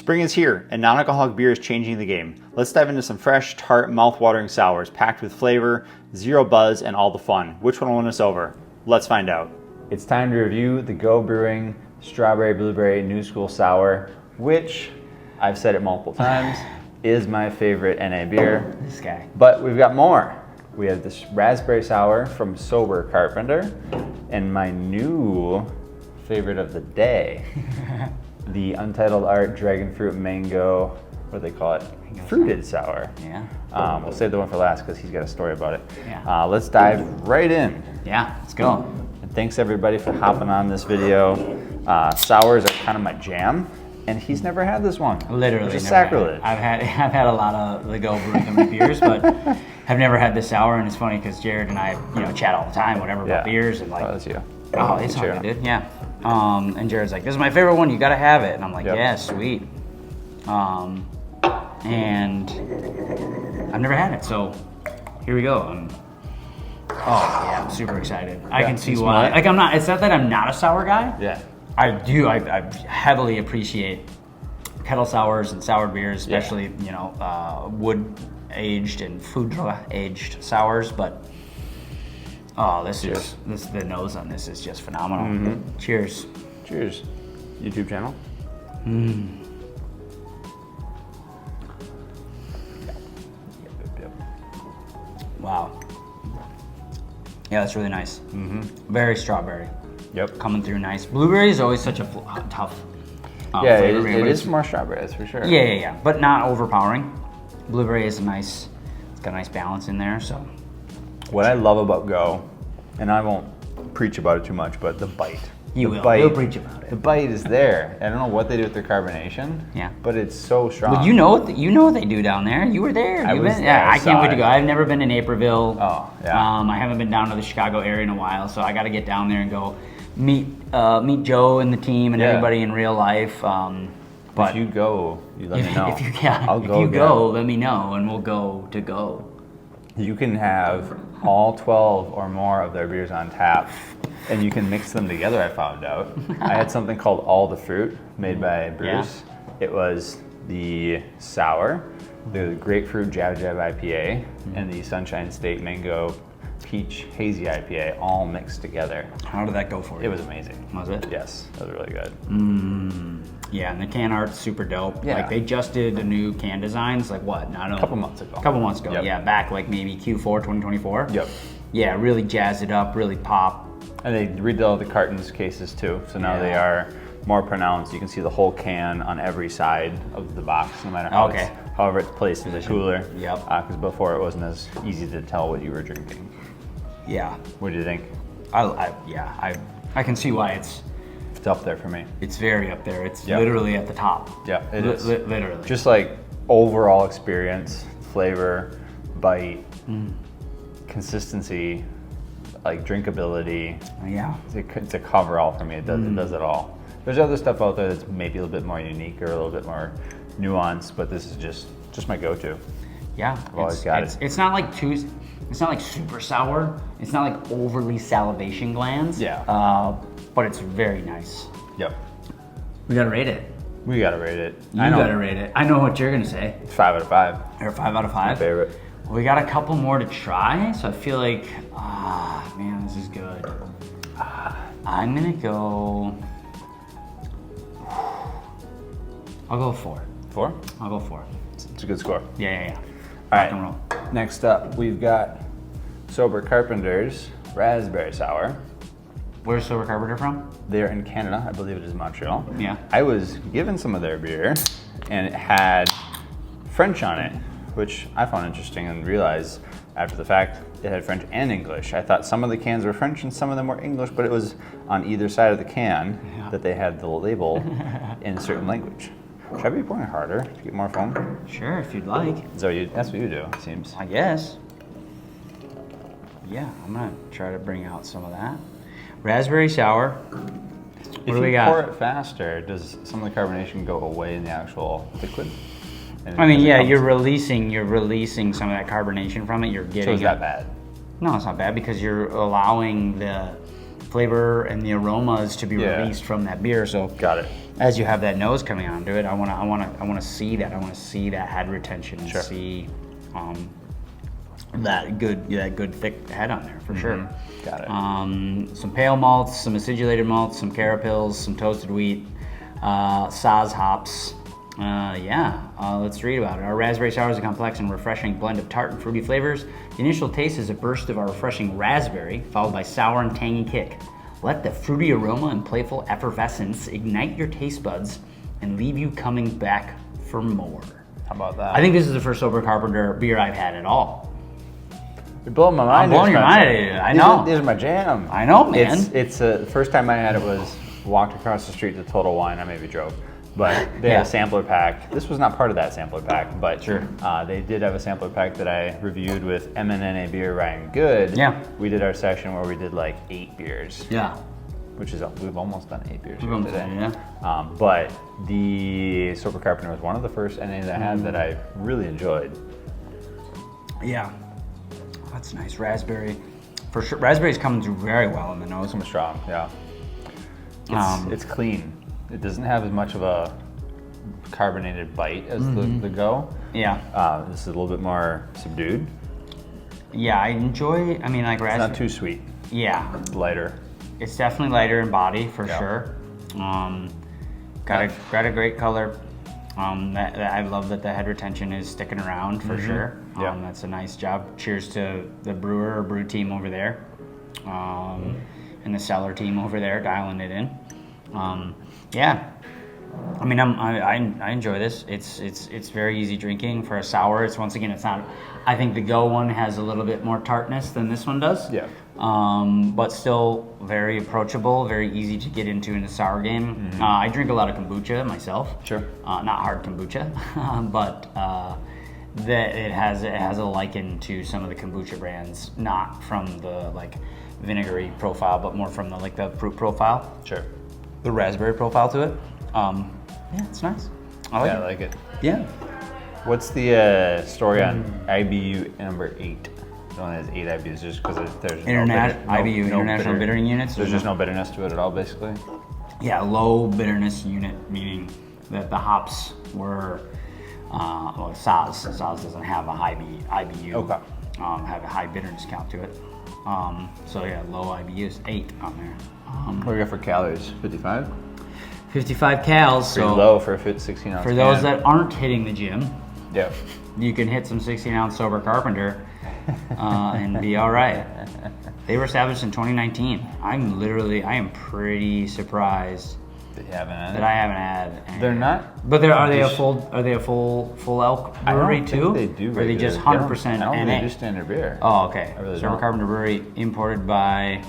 Spring is here, and non-alcoholic beer is changing the game. Let's dive into some fresh, tart, mouth-watering sours, packed with flavor, zero buzz, and all the fun. Which one will win us over? Let's find out. It's time to review the Go Brewing Strawberry Blueberry New School Sour, which, I've said it multiple times, is my favorite NA beer. This guy. But we've got more. We have this Raspberry Sour from Sober Carpenter, and my new favorite of the day, the Untitled Art Dragonfruit Mango, what do they call it? Fruited Sour. Yeah. We'll save the one for last because he's got a story about it. Yeah. Let's dive right in. Yeah, let's go. And thanks everybody for hopping on this video. Sours are kind of my jam, and he's never had this one. Literally, which is never had sacrilege. it. I've had a lot of the Go Brewing company beers, but I've never had this sour. And it's funny because Jared and I, chat all the time, whatever about beers, and like, oh, that's you. oh, it's all good, dude. Yeah. And Jared's like, this is my favorite one. You gotta have it. And I'm like, yeah, sweet. And I've never had it, so here we go. I'm super excited. I can see why. Like, it's not that I'm not a sour guy. Yeah. I heavily appreciate kettle sours and sour beers, especially, wood aged and food aged sours, but the nose on this is just phenomenal. Mm-hmm. Cheers. Cheers. YouTube channel. Wow. Yeah, that's really nice. Mm-hmm. Very strawberry. Yep. Coming through nice. Blueberry is always such a tough flavor. flavor. It is more strawberry, that's for sure. Yeah. But not overpowering. Blueberry is it's got a nice balance in there, so. What I love about Go, and I won't preach about it too much, but the bite. You'll preach about it. The bite is there. I don't know what they do with their carbonation. Yeah. But it's so strong. Well, you know what they do down there. You were there. I was there. Yeah, I can't wait to go. I've never been to Naperville. Oh, yeah. I haven't been down to the Chicago area in a while, so I got to get down there and go meet Joe and the team and everybody in real life. But if you go, you let me know. If you go, let me know, and we'll go to Go. You can have all 12 or more of their beers on tap, and you can mix them together, I found out. I had something called All the Fruit, made by Bruce. Yeah. It was the sour, the grapefruit Jab Jab IPA, and the Sunshine State Mango Peach Hazy IPA, all mixed together. How did that go for you? It was amazing. Was it? Yes, that was really good. Yeah, and the can art's super dope. Yeah. Like, they just did a new can designs, like what? I don't know. A couple months ago. Yep. Yeah, back like maybe Q4 2024. Yep. Yeah, really jazzed it up, really pop. And they redid all the cartons cases too, so now they are more pronounced. You can see the whole can on every side of the box, no matter how however it's placed in the cooler. Yep. Because before it wasn't as easy to tell what you were drinking. Yeah. What do you think? I can see why it's up there for me. It's very up there. It's literally at the top. Yeah, it is. Literally. Just like overall experience, flavor, bite, consistency, like drinkability. Yeah. It's a cover all for me. It does it all. There's other stuff out there that's maybe a little bit more unique or a little bit more nuanced, but this is just my go-to. Yeah. I've always got it. It's not like super sour. It's not like overly salivation glands. Yeah. But it's very nice. Yep. We gotta rate it. We gotta rate it. You gotta rate it. I know what you're gonna say. 5 out of 5. Or 5 out of 5? My favorite. We got a couple more to try, so I feel like, man, this is good. I'm gonna go, I'll go 4. 4? I'll go 4. It's a good score. Yeah. All Rock and roll. right, next up, we've got Sober Carpenter's Raspberry Sour. Where's Sober Carpenter from? They're in Canada, I believe it is Montreal. Yeah. I was given some of their beer, and it had French on it, which I found interesting and realized after the fact it had French and English. I thought some of the cans were French and some of them were English, but it was on either side of the can that they had the label in a certain language. Should I be pouring harder to get more foam? Sure, if you'd like. So that's what you do, it seems. I guess. Yeah, I'm gonna try to bring out some of that. Raspberry sour. What do we got? If you pour it faster, does some of the carbonation go away in the actual liquid? I mean, yeah, you're releasing some of that carbonation from it. You're getting. So is that bad? No, it's not bad because you're allowing the flavor and the aromas to be released from that beer. So Got it. as you have that nose coming onto it, I want to see that. I want to see that head retention and see that good thick head on there for sure. Got it. Some pale malts, some acidulated malts, some carapils, some toasted wheat, Saz hops. Let's read about it. Our raspberry sour is a complex and refreshing blend of tart and fruity flavors. The initial taste is a burst of our refreshing raspberry, followed by sour and tangy kick. Let the fruity aroma and playful effervescence ignite your taste buds and leave you coming back for more. How about that? I think this is the first Sober Carpenter beer I've had at all. You're blowing my mind. I'm blowing your mind. I know. These are my jam. I know, man. It's the first time I had it was walked across the street to Total Wine. I maybe drove. But they had a sampler pack. This was not part of that sampler pack, but they did have a sampler pack that I reviewed with MNNA Beer Ryan Good. Yeah. We did our section where we did like 8 beers. Yeah. Which is, we've almost done 8 beers We've here almost today. done, yeah. But the Sober Carpenter was one of the first NAs I had that I really enjoyed. Yeah. That's nice. Raspberry. For sure. Raspberry's coming through very well in the nose. It's strong, yeah. It's clean. It doesn't have as much of a carbonated bite as the Go. Yeah. This is a little bit more subdued. Yeah, I enjoy, raspberry. It's not too sweet. Yeah. It's lighter. It's definitely lighter in body for sure. Got a great color. I love that the head retention is sticking around for sure. Yeah. That's a nice job. Cheers to the brewer or brew team over there, and the cellar team over there dialing it in. I enjoy this. It's very easy drinking for a sour. It's it's not. I think the Go one has a little bit more tartness than this one does. Yeah. But still very approachable, very easy to get into in the sour game. I drink a lot of kombucha myself. Sure. Not hard kombucha, but that it has a liken to some of the kombucha brands, not from the like vinegary profile, but more from the fruit profile. Sure. The raspberry profile to it. It's nice. I like it. Yeah. What's the story on IBU number 8? The one that has 8 IBUs, just because there's IBU, International Bittering Units. There's just no bitterness to it at all, basically? Yeah, low bitterness unit, meaning that the hops were, Saz doesn't have a high IBU, Okay. have a high bitterness count to it. Low IBUs, 8 on there. What do we got for calories? 55? 55 cals, Pretty so low for a 16-ounce for those that aren't hitting the gym, yeah, you can hit some 16-ounce Sober Carpenter and be all right. They were established in 2019. I am pretty surprised that you haven't had. that I haven't had. Any. They're not. But are they a full elk brewery too? They do. Or are they just 100% I don't NA? think they do standard beer. Oh, okay. I really Sober don't. Carpenter Brewery, imported by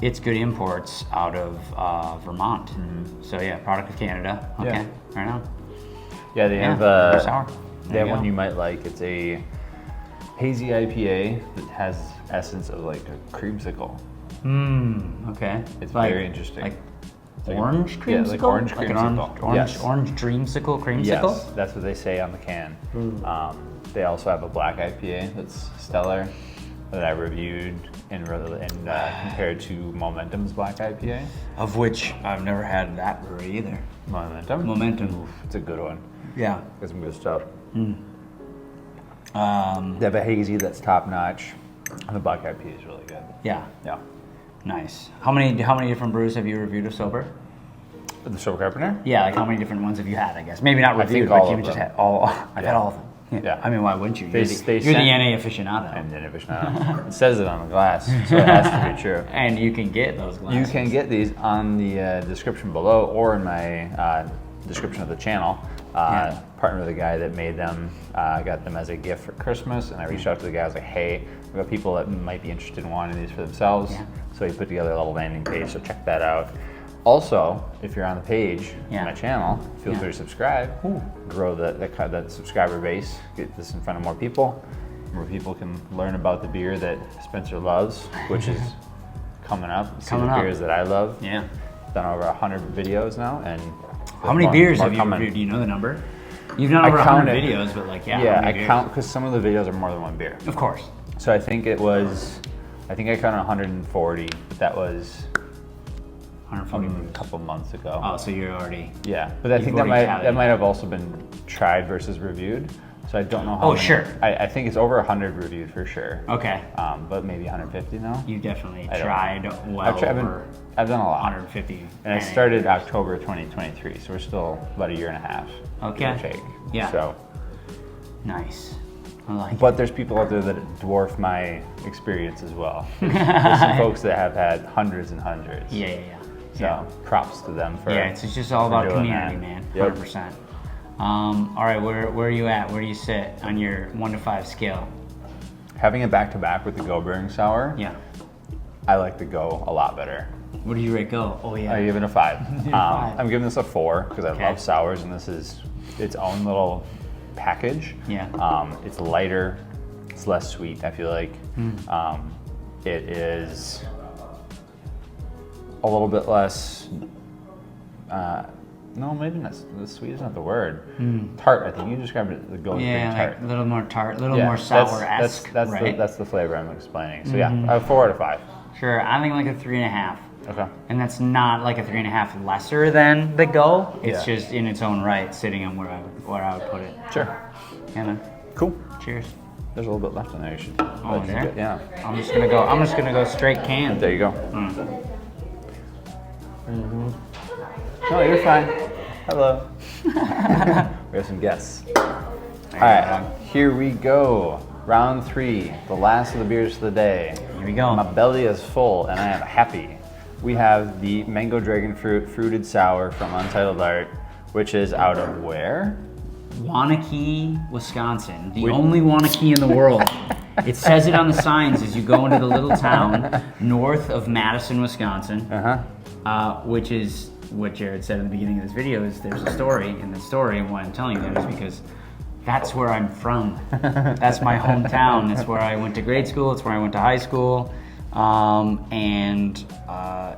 It's Good Imports out of Vermont. So yeah, product of Canada. Okay, Yeah. right on. Yeah, they have sour. they have one you might like. It's a hazy IPA that has essence of like a creamsicle. Okay. It's very interesting. Like like orange creamsicle? Yeah, like orange Like an creamsicle. Yes. orange creamsicle? Yes, that's what they say on the can. They also have a black IPA that's stellar that I reviewed and compared to Momentum's black IPA. Of which I've never had that brewery either. Momentum. Oof, it's a good one. Yeah. Got some good stuff. They have a hazy that's top notch. And the black IPA is really good. Yeah. Yeah. Nice. How many different brews have you reviewed of Sober? The Sober Carpenter? Yeah, like how many different ones have you had, I guess? Maybe not I think reviewed, all but of you've just them. had all. I've had all of them. Yeah. I mean, why wouldn't you? They You're the sent- NA aficionado. I'm the aficionado. It says it on the glass, so it has to be true. And you can get those glasses. You can get these on the description below or in my description of the channel. Partner with the guy that made them, got them as a gift for Christmas, and I reached out to the guy. I was like, "Hey, we've got people that might be interested in wanting these for themselves." Yeah. So he put together a little landing page. So check that out. Also, if you're on the page on my channel, feel free to subscribe. Grow that subscriber base. Get this in front of more people. More people can learn about the beer that Spencer loves, which is coming up. See the beers that I love. Yeah. Done over 100 videos now, and How many beers have you coming. reviewed? Do you know the number? You've done over 100 videos, but like, yeah, how I many count because some of the videos are more than one beer. Of course. So I think I counted 140, but that was 140 a brews. couple months ago. Oh, so you're already... Yeah, but I think that already might tallied. have also been tried versus reviewed. So I don't know how. Oh, many. sure. I think it's over 100 reviewed for sure. Okay. But maybe 150 now. You definitely I don't tried know. well over I've done a lot. 150. And I started October 2023, so we're still about a year and a half. Okay. give or take. Yeah. So, Nice. I like but there's people out there that dwarf my experience as well. There's some folks that have had hundreds and hundreds. it. Yeah. So props to them for. Yeah, it's just all about doing community, that. man. Yep. 100%. All right, where are you at? Where do you sit on your 1 to 5 scale? Having it back to back with the Go Brewing Sour, Yeah. I like the Go a lot better. What do you rate Go? Oh yeah. I give it a 5. give it a 5. I'm giving this a 4 because I Okay. love sours, and this is its own little package. Yeah. It's lighter. It's less sweet, I feel like. It is a little bit less. No, maybe not. The sweet is not the word. Tart. I think you described it. The Go is Yeah, pretty tart. like a little more tart, a little Yeah, more sour-esque, That's right? that's the flavor I'm explaining. So yeah, I have 4 out of 5. Sure, I think like a 3.5. Okay. And that's not like a 3.5 lesser than the Go. It's Yeah. just in its own right, sitting on where I would put it. Sure. Yeah, man. Cool. Cheers. There's a little bit left in there. You should. Oh, let is you there? get- Yeah. I'm just gonna go straight can. There you go. No, you're fine. Hello. We have some guests. All right, here we go. Round 3, the last of the beers of the day. Here we go. My belly is full and I am happy. We have the Mango Dragonfruit Fruited Sour from Untitled Art, which is out of where? Wanakee, Wisconsin. The only Wanakee in the world. It says it on the signs as you go into the little town north of Madison, Wisconsin. Which is what Jared said in the beginning of this video, is there's a story, and the story and why I'm telling you that is because that's where I'm from. That's my hometown. That's where I went to grade school. It's where I went to high school.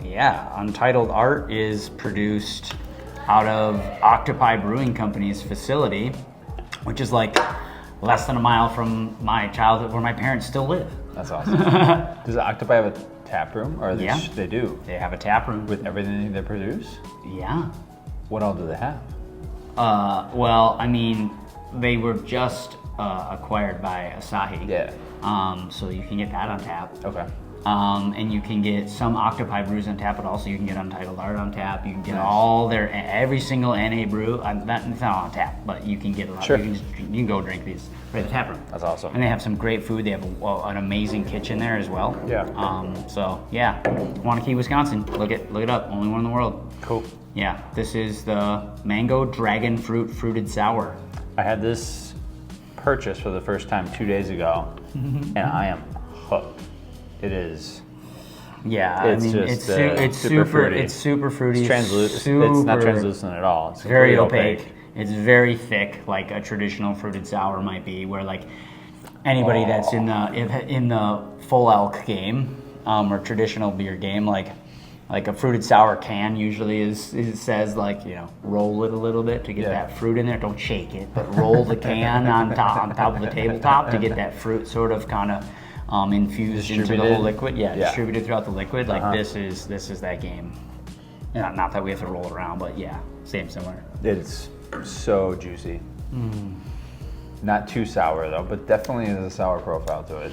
Yeah, Untitled Art is produced out of Octopi Brewing Company's facility, which is like less than a mile from my childhood, where my parents still live. That's awesome. Does Octopi have a tap room? Or Yeah. They do. They have a tap room. With everything they produce? Yeah. What all do they have? Well, I mean, they were just acquired by Asahi. Yeah. So you can get that on tap. Okay. And you can get some Octopi brews on tap, but also you can get Untitled Art on tap. You can get Nice. all every single NA brew. It's not on tap, but you can get a lot. Sure. You can go drink these right at the tap room. That's awesome. And they have some great food. They have an amazing kitchen there as well. Yeah. So yeah, Wanakee, Wisconsin. Look it up. Only one in the world. Cool. Yeah. This is the Mango Dragonfruit Fruited Sour. I had this purchase for the first time 2 days ago, and I am hooked. It is. Yeah, It's I mean, just, it's super super fruity. It's super fruity. It's translucent. It's not translucent at all. It's Very completely opaque. It's very thick, like a traditional fruited sour might be. Where like anybody that's in the full elk game or traditional beer game, like a fruited sour can usually it says like, you know, roll it a little bit to get that fruit in there. Don't shake it, but roll the can on top of the tabletop to get that fruit sort of kind of infused into the whole liquid. Yeah, distributed throughout the liquid. Like this is that game. Yeah, not that we have to roll it around, but yeah, similar. It's so juicy. Not too sour though, but definitely has a sour profile to it.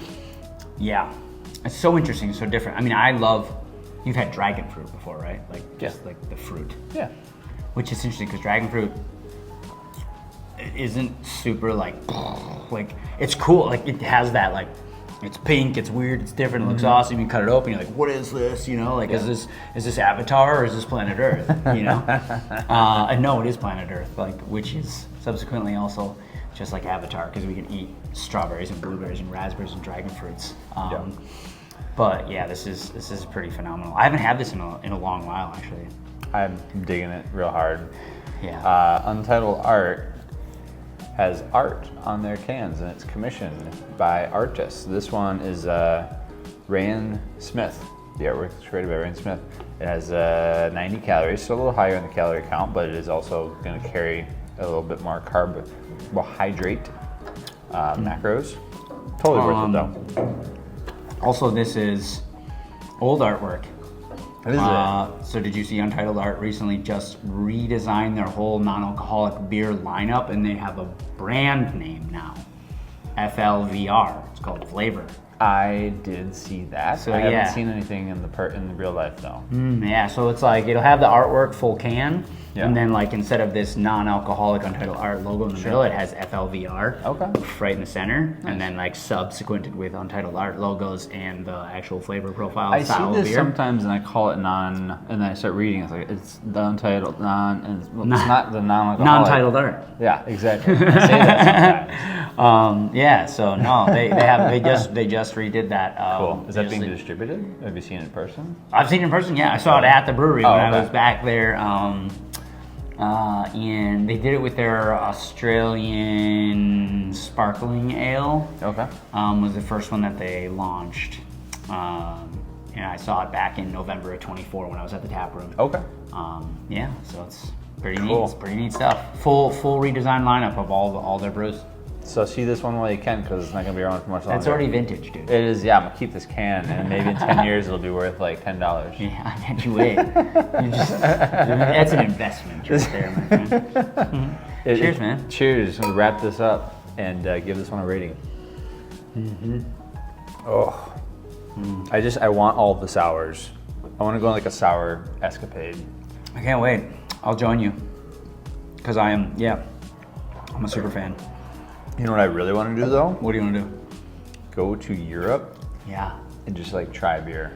Yeah, it's so interesting, so different. I mean, you've had dragon fruit before, right? Like just like the fruit. Yeah. Which is interesting because dragon fruit isn't super like it's cool. Like it has that like, it's pink, it's weird, it's different, it looks awesome. You cut it open, you're like, what is this? You know, like is this Avatar or is this Planet Earth? You know, and no, it is Planet Earth, like which is subsequently also just like Avatar because we can eat strawberries and blueberries and raspberries and dragon fruits. But yeah, this is pretty phenomenal. I haven't had this in a long while actually. I'm digging it real hard. Yeah. Untitled Art has art on their cans, and it's commissioned by artists. This one is Rayan Smith. The artwork is created by Rayan Smith. It has 90 calories, so a little higher in the calorie count, but it is also going to carry a little bit more carbohydrate macros. Totally worth it though. Also, this is old artwork. What is it? So did you see Untitled Art recently just redesigned their whole non-alcoholic beer lineup, and they have a brand name now, FLVR. It's called Flavor. I did see that. So, I yeah. haven't seen anything in the real life though. Yeah, so it's like it'll have the artwork full can, Yeah. and then like instead of this non-alcoholic Untitled Art logo in the middle, it has FLVR. Okay. Right in the center, and then like subsequented with Untitled Art logos and the actual flavor profile. I style see this beer. sometimes, and I call it non, and then I start reading. It's like it's the untitled non, and it's not the non-alcoholic. Non-titled art. Yeah, exactly. I say that sometimes. Yeah, so no, they just redid that. Cool. Is that being usually- distributed? Have you seen it in person? I've seen it in person. Yeah, I saw it at the brewery Oh, when okay. I was back there. And they did it with their Australian sparkling ale. Okay. Was the first one that they launched. And I saw it back in November of 24 when I was at the tap room. Okay. Yeah, so it's pretty Cool. neat. It's pretty neat stuff. Full redesigned lineup of all their brews. So see this one while you can, because it's not gonna be around for much longer. That's already vintage, dude. It is. Yeah, I'm gonna keep this can, and maybe in 10 years it'll be worth like $10. Yeah, I bet you wait. That's an investment right there, my friend. Cheers, man. Cheers. We'll wrap this up and give this one a rating. Oh, I want all the sours. I want to go on like a sour escapade. I can't wait. I'll join you. Because I'm a super fan. You know what I really want to do though? What do you want to do? Go to Europe Yeah. and just like try beer.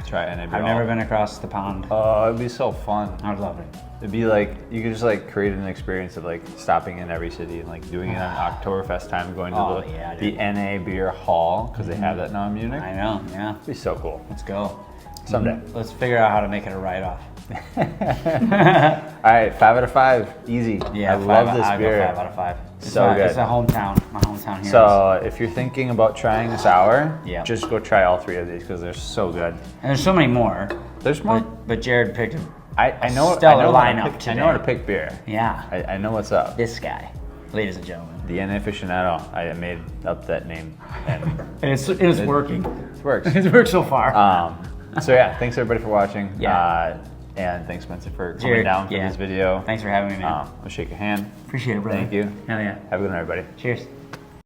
Try NA beer. I've never been across the pond. Oh, it'd be so fun. I would love it. It'd be like you could just like create an experience of like stopping in every city and like doing it on Oktoberfest time, going to Oh, the yeah, the dude. NA beer hall because they have that now in Munich. I know, yeah. It'd be so cool. Let's go. Someday. Let's figure out how to make it a write-off. All right, 5 out of 5, easy. Yeah, I love this I beer. go 5 out of 5. It's So good. It's a hometown. My hometown here. So if you're thinking about trying a sour, Yeah. just go try all 3 of these because they're so good. and there's so many more. There's more. But Jared picked it. I know. stellar I know how to lineup pick, I today. know how to pick beer. Yeah. I know what's up. This guy, ladies and gentlemen. The NA aficionado. I made up that name, and And it's working. it works. It's worked so far. So yeah, thanks everybody for watching. Yeah. And thanks Spencer for coming Jared, down for yeah. this video. Thanks for having me, man. I'll shake your hand. Appreciate it, brother. Thank you. Hell yeah. Have a good one, everybody. Cheers.